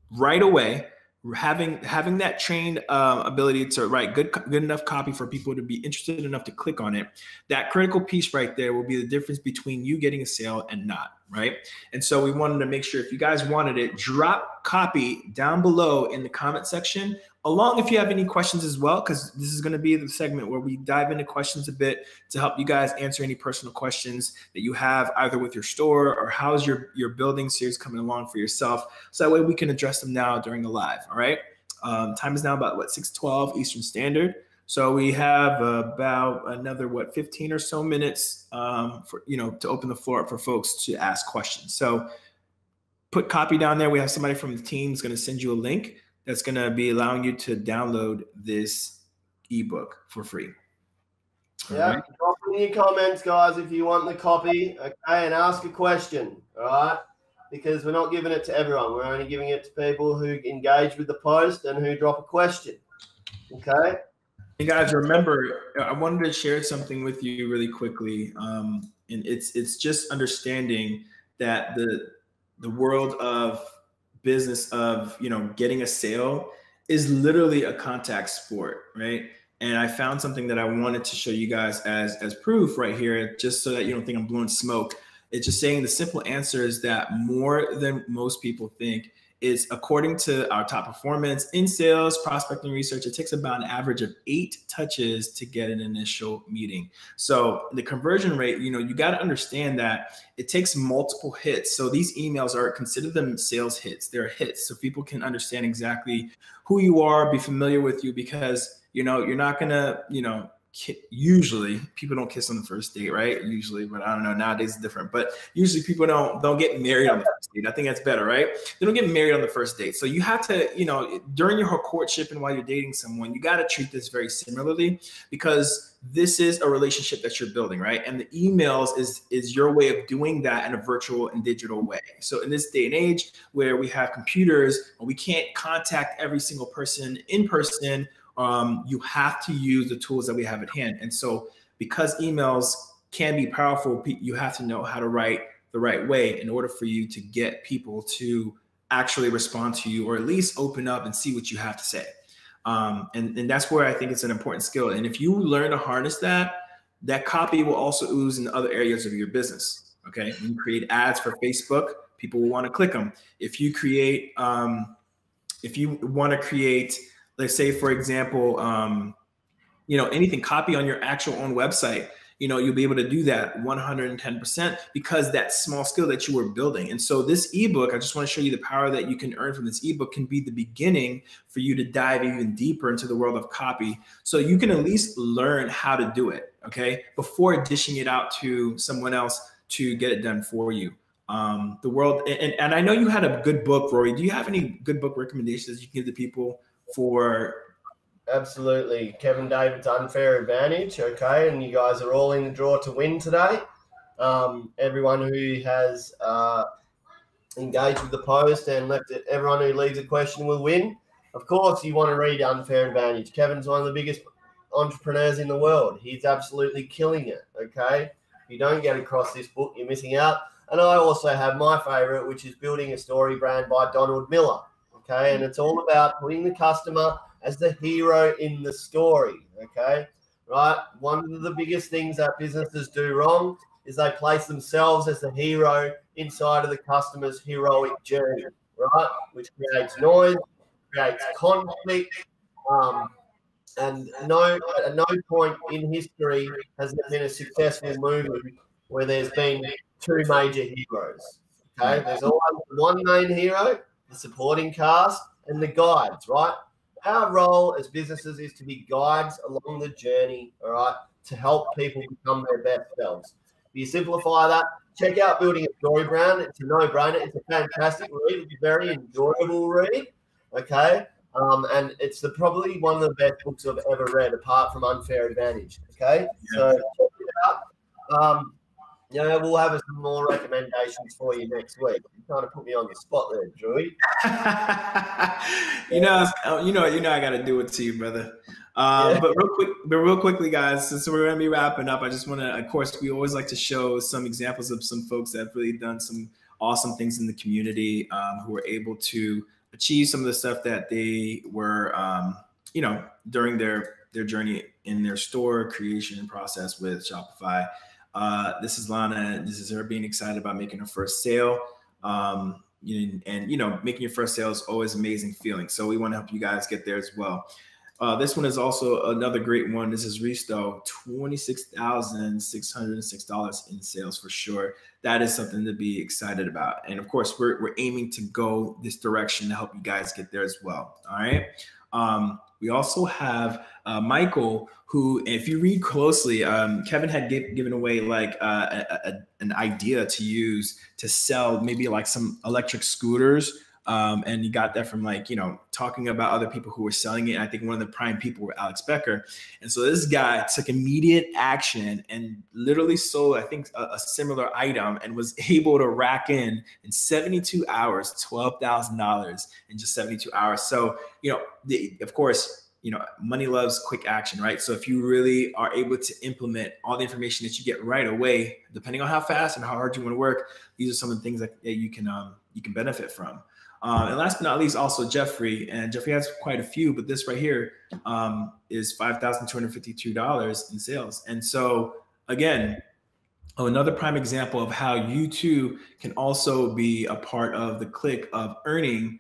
[SPEAKER 1] right away, having that trained ability to write good enough copy for people to be interested enough to click on it, that critical piece right there will be the difference between you getting a sale and not, right? And so we wanted to make sure, if you guys wanted it, drop copy down below in the comment section, along if you have any questions as well, because this is going to be the segment where we dive into questions a bit to help you guys answer any personal questions that you have, either with your store or how's your building series coming along for yourself. So that way we can address them now during the live. All right. Time is now about 6:12 Eastern Standard. So we have about another 15 or so minutes for to open the floor up for folks to ask questions. So put copy down there. We have somebody from the team is going to send you a link that's going to be allowing you to download this ebook for free.
[SPEAKER 2] Yeah, right. Drop in your comments, guys, if you want the copy, okay, and ask a question, all right? Because we're not giving it to everyone. We're only giving it to people who engage with the post and who drop a question, okay?
[SPEAKER 1] Hey guys, remember, I wanted to share something with you really quickly, and it's just understanding that the world of business of getting a sale is literally a contact sport, right? And I found something that I wanted to show you guys as proof right here, just so that you don't think I'm blowing smoke. It's just saying the simple answer is that more than most people think is, according to our top performance in sales, prospecting research, it takes about an average of 8 touches to get an initial meeting. So the conversion rate, you got to understand that it takes multiple hits. So these emails are, consider them sales hits. They're hits. So people can understand exactly who you are, be familiar with you, because, you're not going to, usually people don't kiss on the first date, right? Usually, but I don't know, nowadays it's different. But usually people don't get married on the first date. I think that's better, right? They don't get married on the first date. So you have to, during your whole courtship and while you're dating someone, you got to treat this very similarly, because this is a relationship that you're building, right? And the emails is your way of doing that in a virtual and digital way. So in this day and age where we have computers and we can't contact every single person in person, you have to use the tools that we have at hand. And so because emails can be powerful, you have to know how to write the right way in order for you to get people to actually respond to you, or at least open up and see what you have to say. And that's where I think it's an important skill. And if you learn to harness that copy will also ooze in other areas of your business. Okay. When you create ads for Facebook, people will want to click them. If you want to create, let's say, for example, anything, copy on your actual own website, you'll be able to do that 110% because that small skill that you were building. And so this ebook, I just want to show you the power that you can earn from this ebook, can be the beginning for you to dive even deeper into the world of copy. So you can at least learn how to do it, okay, before dishing it out to someone else to get it done for you. The world, and I know you had a good book, Rory. Do you have any good book recommendations you can give to people for?
[SPEAKER 2] Absolutely. Kevin David's Unfair Advantage. Okay. And you guys are all in the draw to win today. Everyone who has engaged with the post and left it, everyone who leaves a question will win. Of course, you want to read Unfair Advantage. Kevin's one of the biggest entrepreneurs in the world. He's absolutely killing it. Okay. If you don't get across this book, you're missing out. And I also have my favorite, which is Building a Story Brand by Donald Miller. Okay. And it's all about putting the customer as the hero in the story, okay? Right? One of the biggest things that businesses do wrong is they place themselves as the hero inside of the customer's heroic journey, right? Which creates noise, creates conflict, and at no point in history has there been a successful movie where there's been 2 major heroes, okay? There's always one main hero, the supporting cast, and the guides, right? Our role as businesses is to be guides along the journey, all right, to help people become their best selves. If you simplify that, check out Building a Story Brand. It's a no-brainer. It's a fantastic read. It's a very enjoyable read, okay? And it's probably one of the best books I've ever read, apart from Unfair Advantage, okay? Yeah. So check it out. We'll have some more recommendations for you next week. You're trying to put me on the spot there, Drew.
[SPEAKER 1] I got to do it to you, brother. But real quickly, guys, since we're going to be wrapping up, I just want to, of course, we always like to show some examples of some folks that have really done some awesome things in the community, who are able to achieve some of the stuff that they were, during their journey in their store creation process with Shopify. This is Lana. This is her being excited about making her first sale. Making your first sale is always an amazing feeling. So we want to help you guys get there as well. This one is also another great one. This is Risto, $26,606 in sales for sure. That is something to be excited about. And of course, we're aiming to go this direction to help you guys get there as well. All right. We also have Michael, who, if you read closely, Kevin had given away like an idea to use to sell maybe like some electric scooters. And he got that from talking about other people who were selling it. And I think one of the prime people were Alex Becker. And so this guy took immediate action and literally sold, I think, a similar item and was able to rack in 72 hours, $12,000 in just 72 hours. So, of course, money loves quick action, right? So if you really are able to implement all the information that you get right away, depending on how fast and how hard you want to work, these are some of the things that you can benefit from. And last but not least, also Jeffrey. And Jeffrey has quite a few, but this right here is $5,252 in sales. And so again, another prime example of how you too can also be a part of the clique of earning,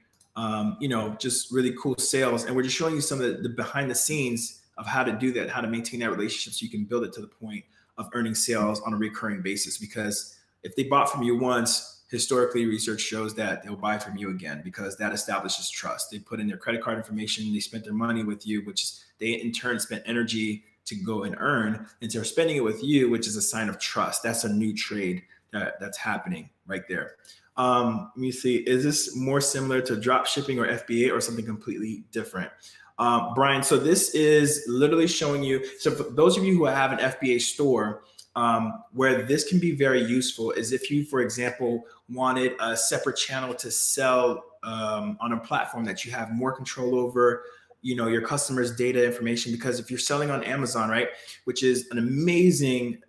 [SPEAKER 1] just really cool sales. And we're just showing you some of the behind the scenes of how to do that, how to maintain that relationship so you can build it to the point of earning sales on a recurring basis. Because if they bought from you once, historically, research shows that they'll buy from you again because that establishes trust. They put in their credit card information, they spent their money with you, which is they in turn spent energy to go and earn, and they're spending it with you, which is a sign of trust. That's a new trade that's happening right there. Let me see, is this more similar to drop shipping or FBA or something completely different? Brian, so this is literally showing you, so for those of you who have an FBA store, where this can be very useful is if you, for example, wanted a separate channel to sell on a platform that you have more control over, your customers' data information. Because if you're selling on Amazon, right, which is an amazing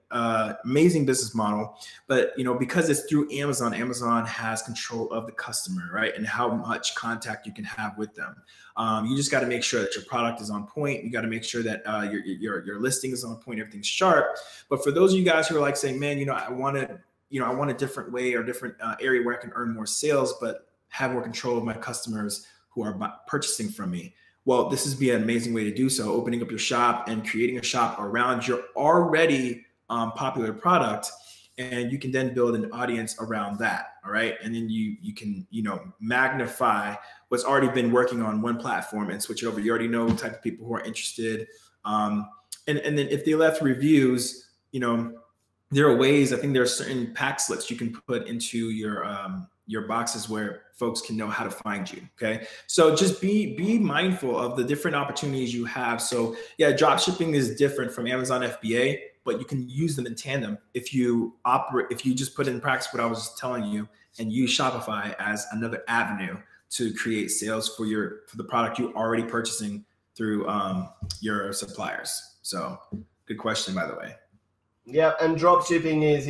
[SPEAKER 1] business model, but because it's through Amazon, Amazon has control of the customer, right, and how much contact you can have with them. You just got to make sure that your product is on point. You got to make sure that your listing is on point, everything's sharp. But for those of you guys who are like saying, man, I want a different way or different area where I can earn more sales, but have more control of my customers who are purchasing from me. Well, this is be an amazing way to do so, opening up your shop and creating a shop around your already popular product. And you can then build an audience around that. All right. And then you can, magnify what's already been working on one platform and switch it over. You already know the type of people who are interested. And then if they left reviews, there are ways, I think there are certain pack slips you can put into your boxes where folks can know how to find you. Okay. So just be mindful of the different opportunities you have. So yeah, drop shipping is different from Amazon FBA, but you can use them in tandem if you just put in practice what I was just telling you and use Shopify as another avenue to create sales for the product you're already purchasing through your suppliers. So good question, by the way.
[SPEAKER 2] Yeah, and drop shipping is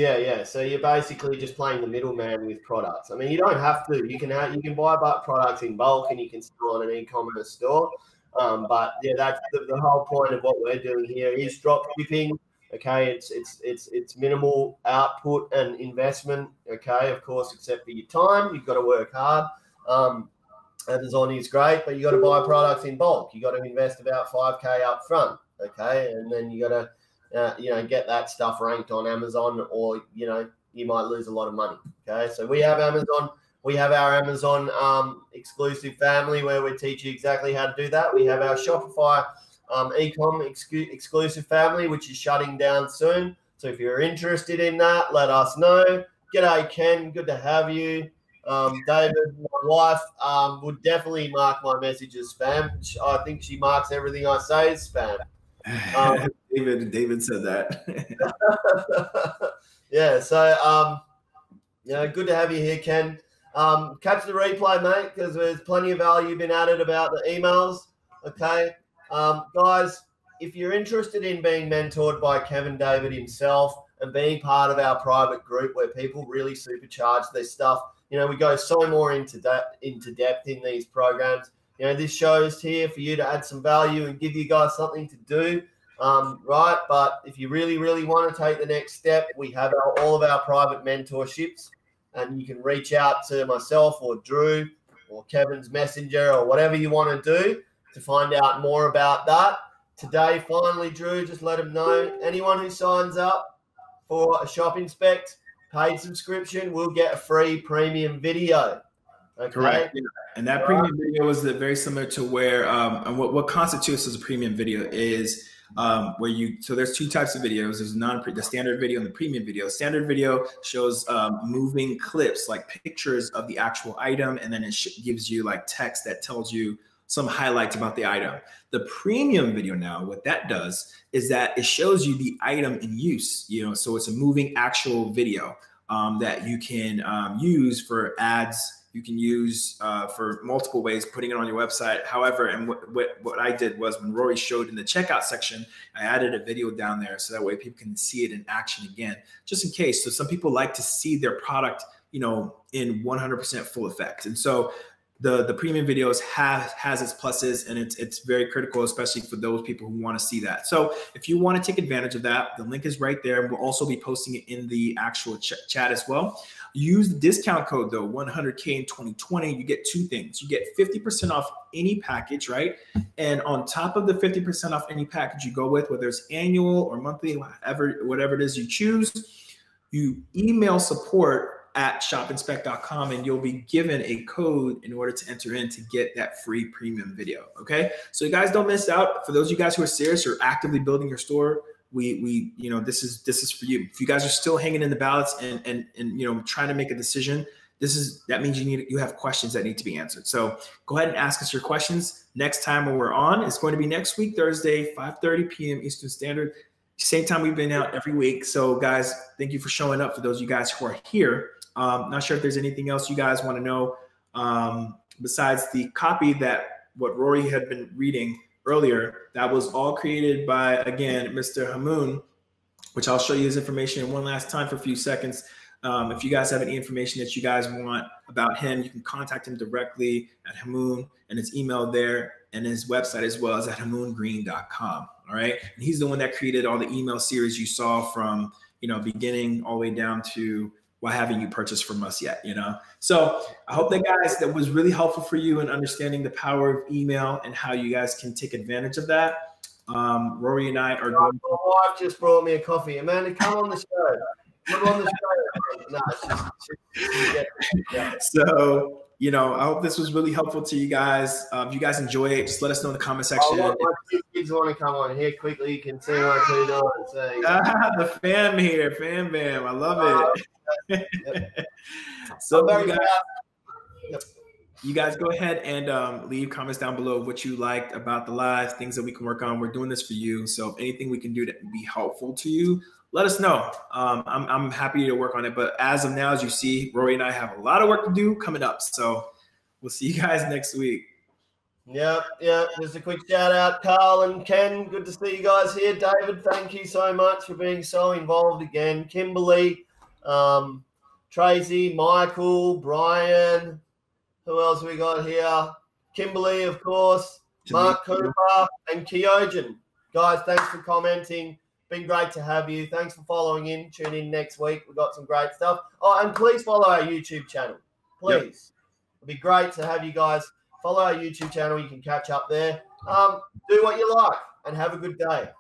[SPEAKER 2] so you're basically just playing the middleman with products. I mean, you don't have to. You can buy products in bulk and you can sell on an e-commerce store. But yeah, that's the whole point of what we're doing here is drop shipping. Okay, it's minimal output and investment. Okay, of course, except for your time, you've got to work hard. Amazon is great, but you got to buy products in bulk. You got to invest about $5,000 up front. Okay, and then you got to get that stuff ranked on Amazon, or you might lose a lot of money. Okay, so we have Amazon. We have our Amazon exclusive family where we teach you exactly how to do that. We have our Shopify ecom exclusive family, which is shutting down soon. So if you're interested in that, let us know. G'day, Ken. Good to have you. David, my wife, would definitely mark my message as spam. I think she marks everything I say as spam.
[SPEAKER 1] David said that.
[SPEAKER 2] Yeah, so good to have you here, Ken. Catch the replay, mate, because there's plenty of value been added about the emails. Okay, guys, if you're interested in being mentored by Kevin David himself and being part of our private group where people really supercharge their stuff, You know, we go so more into depth in these programs. You know, this show is here for you to add some value and give you guys something to do, right? But if you really, really want to take the next step, we have all of our private mentorships, and you can reach out to myself or Drew or Kevin's Messenger or whatever you want to do to find out more about that. Today, finally, Drew, just let them know, anyone who signs up for a ShopInspect paid subscription will get a free premium video. Okay?
[SPEAKER 1] Correct. Yeah. And that premium video is very similar to where, and what constitutes as a premium video is so there's two types of videos. There's the standard video and the premium video. Standard video shows moving clips, like pictures of the actual item, and then it gives you like text that tells you some highlights about the item. The premium video now, what that does is that it shows you the item in use, so it's a moving actual video that you can use for ads. You can use for multiple ways, putting it on your website. However, and what I did was when Rory showed in the checkout section, I added a video down there so that way people can see it in action again, just in case. So some people like to see their product, in 100% full effect. And so the premium videos has its pluses, and it's very critical, especially for those people who want to see that. So if you want to take advantage of that, the link is right there. We'll also be posting it in the actual chat as well. Use the discount code though, 100K in 2020. You get two things. You get 50% off any package, right? And on top of the 50% off any package you go with, whether it's annual or monthly, whatever it is you choose, you email support at shopinspect.com and you'll be given a code in order to enter in to get that free premium video. Okay. So you guys don't miss out. For those of you guys who are serious or actively building your store, this is for you. If you guys are still hanging in the balance and trying to make a decision, that means you have questions that need to be answered. So go ahead and ask us your questions. Next time when we're on, it's going to be next week, Thursday, 5:30 p.m. Eastern Standard. Same time we've been out every week. So guys, thank you for showing up. For those of you guys who are here, not sure if there's anything else you guys want to know besides the copy that what Rory had been reading earlier. That was all created by, again, Mr. Hamoon, which I'll show you his information one last time for a few seconds. If you guys have any information that you guys want about him, you can contact him directly at Hamoon, and his email there, and his website as well as at hamoongreen.com. All right. And he's the one that created all the email series you saw from, beginning all the way down to why haven't you purchased from us yet? So I hope that was really helpful for you in understanding the power of email and how you guys can take advantage of that. Rory and I are going.
[SPEAKER 2] My wife just brought me a coffee. Amanda, come on the show. Come on the show. No, it's just.
[SPEAKER 1] So, I hope this was really helpful to you guys. If you guys enjoy it, just let us know in the comment section.
[SPEAKER 2] My kids want to come on here quickly. You can see my two dollars.
[SPEAKER 1] The fam here, fam bam. I love it.
[SPEAKER 2] Yep.
[SPEAKER 1] So you guys go ahead and leave comments down below what you liked about the live, things that we can work on. We're doing this for you. So if anything we can do to be helpful to you, let us know. I'm happy to work on it. But as of now, as you see, Rory and I have a lot of work to do coming up. So we'll see you guys next week.
[SPEAKER 2] Yeah. Just a quick shout out, Carl and Ken. Good to see you guys here. David, thank you so much for being so involved again. Kimberly, Tracy, Michael, Brian. Who else we got here? Kimberly, of course. Mark Cooper and Kyojin. Guys, thanks for commenting. Been great to have you. Thanks for following in. Tune in next week. We've got some great stuff. Oh, and please follow our YouTube channel. Please. Yep. It'd be great to have you guys follow our YouTube channel. You can catch up there. Do what you like and have a good day.